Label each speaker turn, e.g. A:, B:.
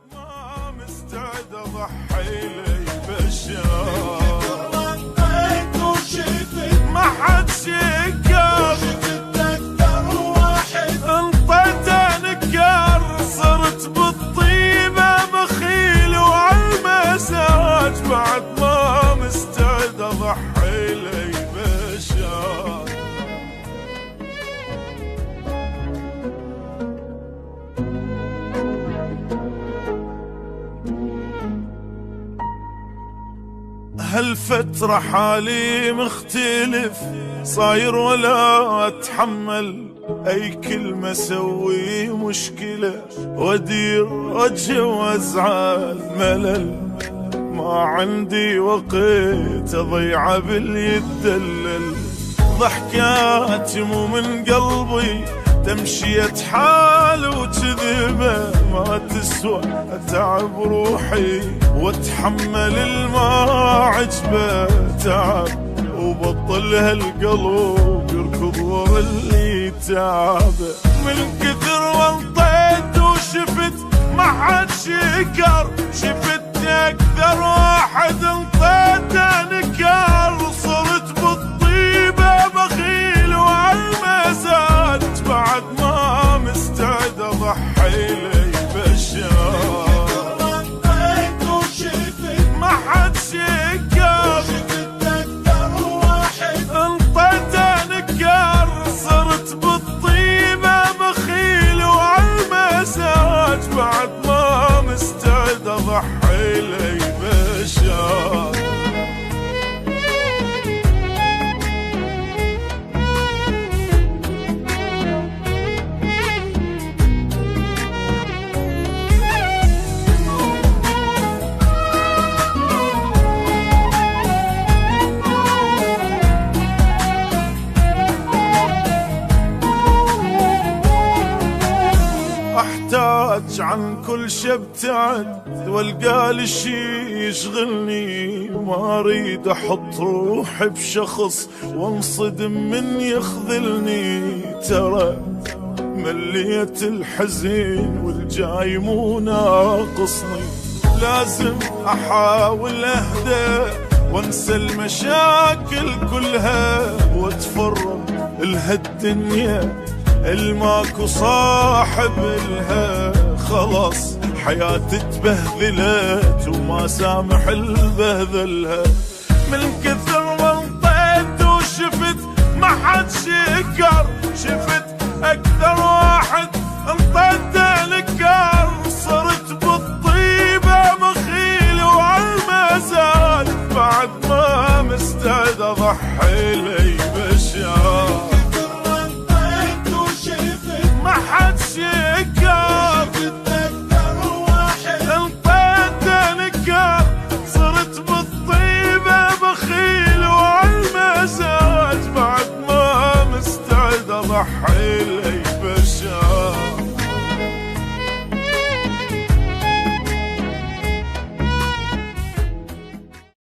A: بعد ما مستعد اضحي لي بشار ما حد شكر
B: اكثر واحد
A: انطيت انكر صرت بالطيبه بخيل وعالمساج بعد ما مستعد اضحي لي بشار هالفترة حالي مختلف صاير ولا اتحمل اي كلمة اسوي مشكلة وادير وجه وازعل ملل ما عندي وقت اضيعه باليدلل ضحكاتي مو من قلبي تمشية حال وكذبة ما تسوى اتعب روحي واتحمل الما عجبه تعب وبطل هالقلب يركض ورا اللي تعبه من كثر وانطيت وشفت ما حد شكر شفت اكثر واحد انطيت انكر صرت بالطيبه بخيل وعالمزاج بعد ما مستعد اضحي لي بشار
B: انطيت وشفت
A: ما حد شكر
B: اكثر واحد
A: انطيت انكر صرت بالطيبه بخيل وعالمزاج بعد ما مستعد اضحي لي بشار احتاج عن كل شي ابتعد والقى لي شي يشغلني ما اريد احط روحي بشخص وانصدم من يخذلني ترى مليت الحزين والجاي مو ناقصني لازم احاول اهدى وانسى المشاكل كلها واتفرغ لهالدنيا الماكو صاحب لها خلاص حياتي تبهذلت وما سامح البهذلها من كثر وانطيت وشفت ما حد شكر شفت اكثر واحد انطيت انكر صرت بالطيبه بخيل وعالمزاج بعد ما مستعد اضحي لي بشار ما حد شكر
B: اكثر واحد
A: انطيت انكر صرت بالطيبه بخيل وعالمزاج بعد ما مستعد اضحي لي بشار